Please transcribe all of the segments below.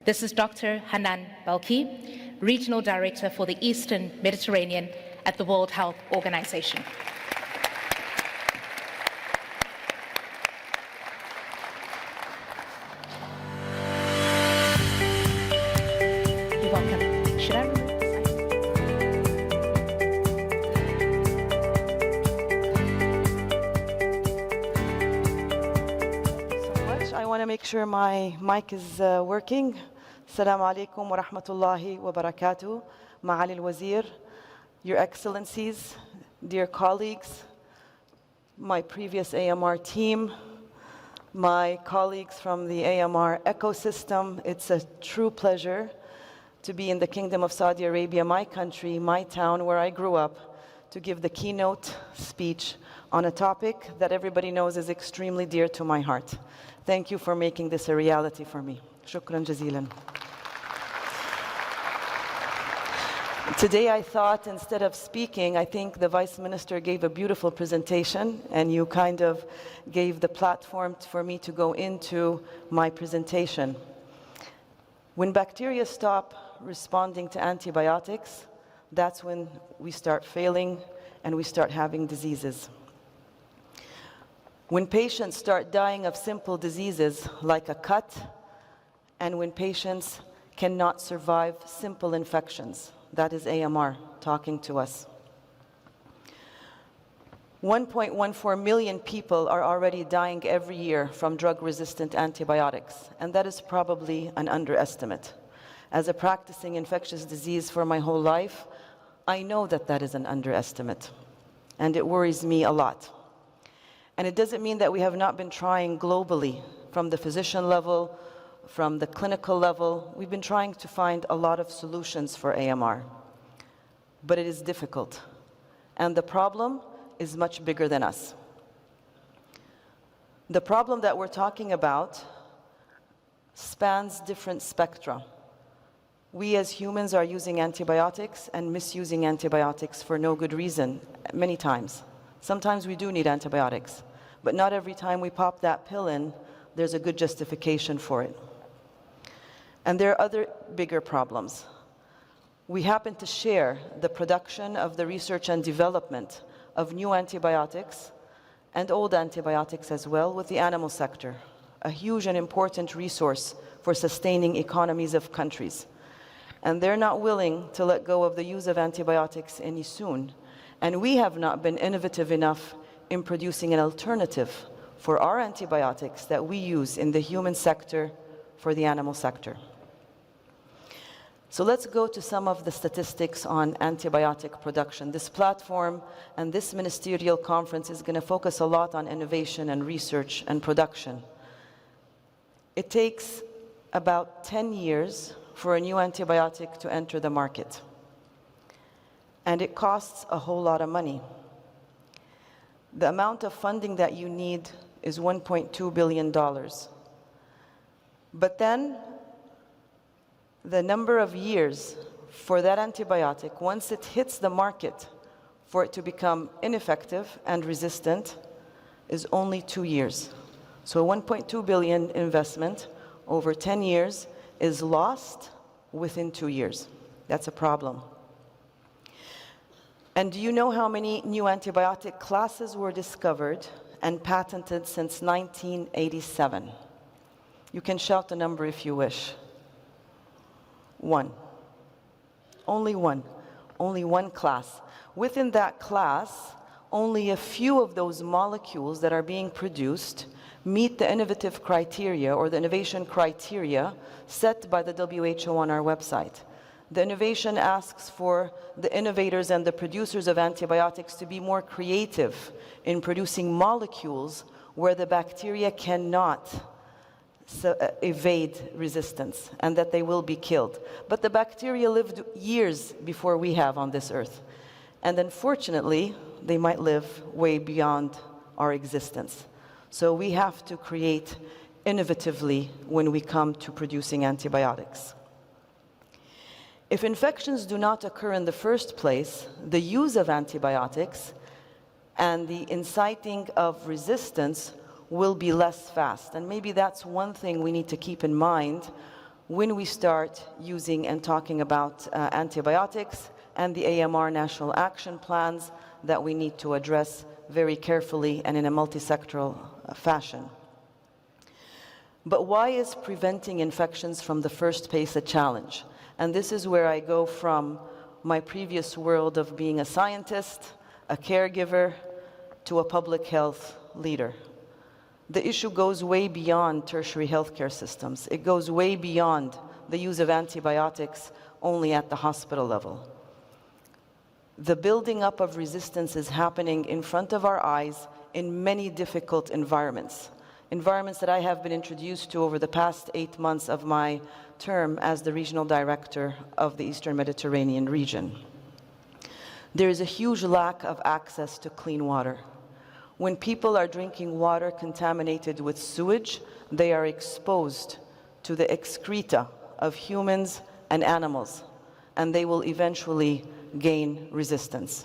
This is Dr. Hanan Balkhy, Regional Director for the Eastern Mediterranean at the World Health Organization. You're welcome. Should I remove I want to make sure my mic is working. Assalamu alaikum wa rahmatullahi wa barakatuh. Ma'ali al-Wazir, Your Excellencies, dear colleagues, my previous AMR team, my colleagues from the AMR ecosystem, it's a true pleasure to be in the Kingdom of Saudi Arabia, my country, my town where I grew up, to give the keynote speech on a topic that everybody knows is extremely dear to my heart. Thank you for making this a reality for me. Shukran jazilan. Today I thought instead of speaking, I think the Vice Minister gave a beautiful presentation and you kind of gave the platform for me to go into my presentation. When bacteria stop responding to antibiotics, that's when we start failing and we start having diseases. When patients start dying of simple diseases like a cut, and when patients cannot survive simple infections, that is AMR talking to us. 1.14 million people are already dying every year from drug-resistant antibiotics, and that is probably an underestimate. As a practicing infectious disease for my whole life, I know that that is an underestimate, and it worries me a lot. And it doesn't mean that we have not been trying globally, from the physician level, from the clinical level. We've been trying to find a lot of solutions for AMR. But it is difficult. And the problem is much bigger than us. The problem that we're talking about spans different spectra. We as humans are using antibiotics and misusing antibiotics for no good reason, many times. Sometimes we do need antibiotics, but not every time we pop that pill in, there's a good justification for it. And there are other bigger problems. We happen to share the production of the research and development of new antibiotics and old antibiotics as well with the animal sector, a huge and important resource for sustaining economies of countries. And they're not willing to let go of the use of antibiotics any soon. And we have not been innovative enough in producing an alternative for our antibiotics that we use in the human sector for the animal sector. So let's go to some of the statistics on antibiotic production. This platform and this ministerial conference is going to focus a lot on innovation and research and production. It takes about 10 years for a new antibiotic to enter the market. And it costs a whole lot of money. The amount of funding that you need is $1.2 billion. But then, the number of years for that antibiotic, once it hits the market, for it to become ineffective and resistant, is only 2 years. So a $1.2 billion investment over 10 years is lost within 2 years. That's a problem. And do you know how many new antibiotic classes were discovered and patented since 1987? You can shout the number if you wish. 1. Only one. Only one class. Within that class, only a few of those molecules that are being produced meet the innovative criteria or the innovation criteria set by the WHO on our website. The innovation asks for the innovators and the producers of antibiotics to be more creative in producing molecules where the bacteria cannot evade resistance and that they will be killed. But the bacteria lived years before we have on this earth. And unfortunately, they might live way beyond our existence. So we have to create innovatively when we come to producing antibiotics. If infections do not occur in the first place, the use of antibiotics and the inciting of resistance will be less fast. And maybe that's one thing we need to keep in mind when we start using and talking about antibiotics and the AMR national action plans that we need to address very carefully and in a multi-sectoral fashion. But why is preventing infections from the first place a challenge? And this is where I go from my previous world of being a scientist, a caregiver, to a public health leader. The issue goes way beyond tertiary healthcare systems. It goes way beyond the use of antibiotics only at the hospital level. The building up of resistance is happening in front of our eyes in many difficult environments. Environments that I have been introduced to over the past 8 months of my term as the regional director of the Eastern Mediterranean region. There is a huge lack of access to clean water. When people are drinking water contaminated with sewage, they are exposed to the excreta of humans and animals, and they will eventually gain resistance.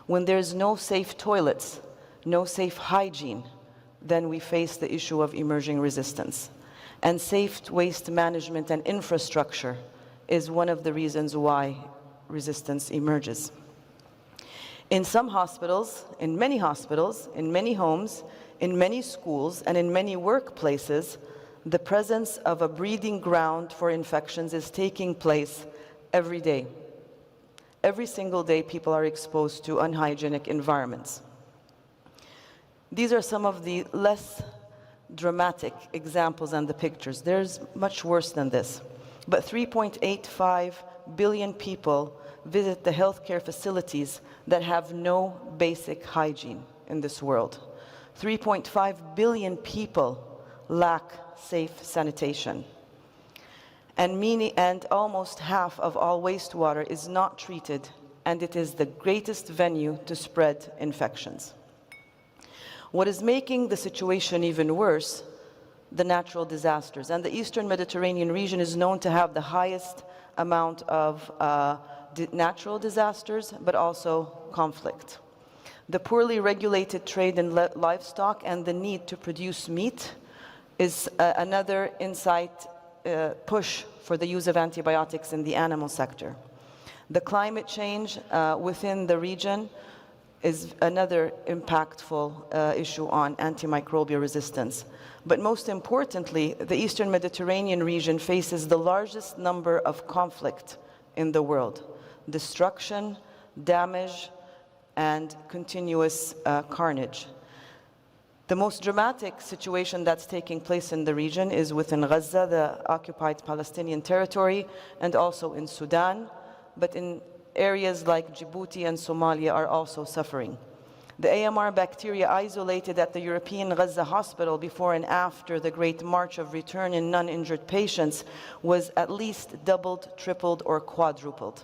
When there's no safe toilets, no safe hygiene, then we face the issue of emerging resistance. And safe waste management and infrastructure is one of the reasons why resistance emerges. In some hospitals, in many homes, in many schools, and in many workplaces, the presence of a breeding ground for infections is taking place every day. Every single day, people are exposed to unhygienic environments. These are some of the less dramatic examples and the pictures. There's much worse than this. But 3.85 billion people visit the healthcare facilities that have no basic hygiene in this world. 3.5 billion people lack safe sanitation. And almost half of all wastewater is not treated, and it is the greatest venue to spread infections. What is making the situation even worse, the natural disasters. And the Eastern Mediterranean region is known to have the highest amount of natural disasters, but also conflict. The poorly regulated trade in livestock and the need to produce meat is another push for the use of antibiotics in the animal sector. The climate change within the region is another impactful issue on antimicrobial resistance. But most importantly, the Eastern Mediterranean region faces the largest number of conflict in the world. Destruction, damage, and continuous carnage. The most dramatic situation that's taking place in the region is within Gaza, the occupied Palestinian territory, and also in Sudan, but in areas like Djibouti and Somalia are also suffering. The AMR bacteria isolated at the European Gaza hospital before and after the Great March of Return in non-injured patients was at least doubled, tripled, or quadrupled.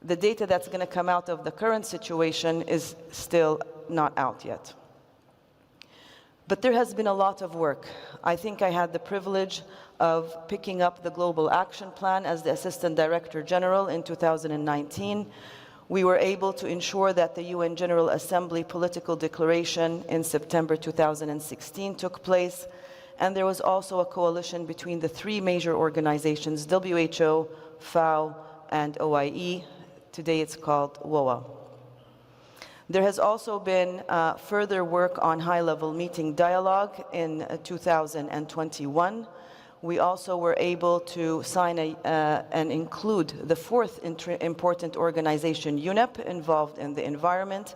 The data that's going to come out of the current situation is still not out yet. But there has been a lot of work. I think I had the privilege of picking up the Global Action Plan as the Assistant Director General in 2019. We were able to ensure that the UN General Assembly political declaration in September 2016 took place, and there was also a coalition between the three major organizations, WHO, FAO, and OIE. Today it's called WOA. There has also been further work on high-level meeting dialogue in 2021. We also were able to sign and include the fourth important organization, UNEP, involved in the environment.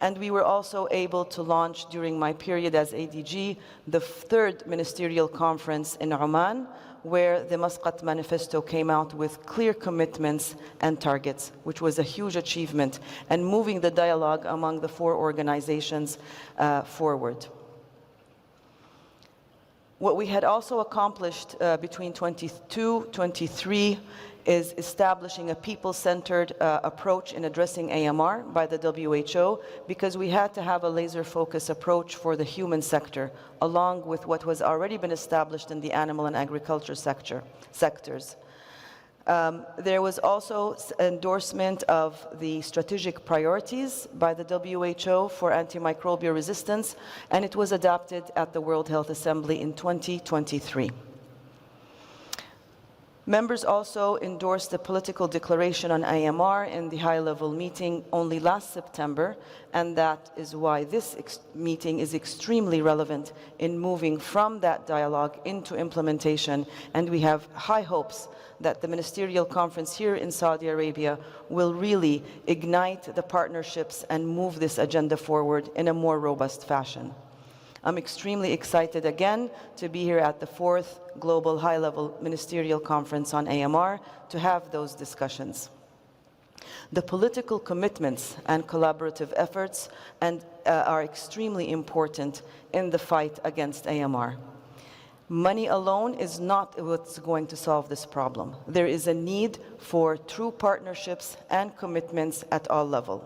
And we were also able to launch, during my period as ADG, the third ministerial conference in Oman, where the Muscat Manifesto came out with clear commitments and targets, which was a huge achievement, and moving the dialogue among the four organizations forward. What we had also accomplished between 22-23 is establishing a people-centered approach in addressing AMR by the WHO, because we had to have a laser-focused approach for the human sector, along with what was already been established in the animal and agriculture sectors. There was also endorsement of the strategic priorities by the WHO for antimicrobial resistance, and it was adopted at the World Health Assembly in 2023. Members also endorsed the political declaration on AMR in the high-level meeting only last September, and that is why this meeting is extremely relevant in moving from that dialogue into implementation, and we have high hopes that the Ministerial Conference here in Saudi Arabia will really ignite the partnerships and move this agenda forward in a more robust fashion. I'm extremely excited again to be here at the 4th Global High-Level Ministerial Conference on AMR to have those discussions. The political commitments and collaborative efforts are extremely important in the fight against AMR. Money alone is not what's going to solve this problem. There is a need for true partnerships and commitments at all levels.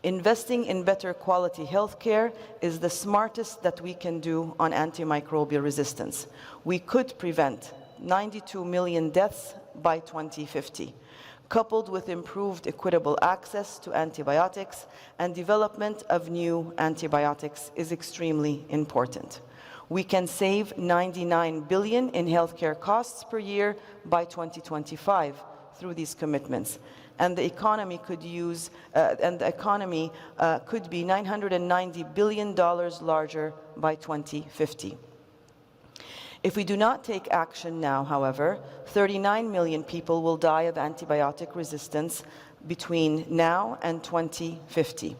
Investing in better quality healthcare is the smartest that we can do on antimicrobial resistance. We could prevent 92 million deaths by 2050, coupled with improved equitable access to antibiotics, and development of new antibiotics is extremely important. We can save 99 billion in healthcare costs per year by 2025 through these commitments. And the economy could be $990 billion larger by 2050. If we do not take action now, however, 39 million people will die of antibiotic resistance between now and 2050.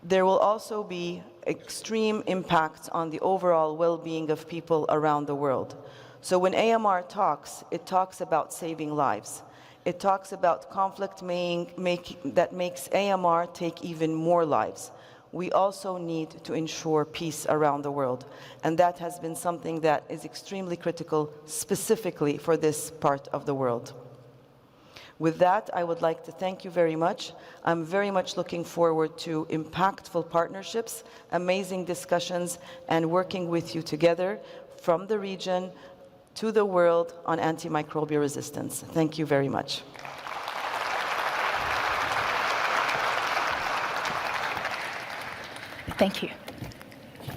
There will also be extreme impacts on the overall well-being of people around the world. So when AMR talks, it talks about saving lives. It talks about conflict that makes AMR take even more lives. We also need to ensure peace around the world. And that has been something that is extremely critical specifically for this part of the world. With that, I would like to thank you very much. I'm very much looking forward to impactful partnerships, amazing discussions, and working with you together from the region to the world on antimicrobial resistance. Thank you very much. Thank you.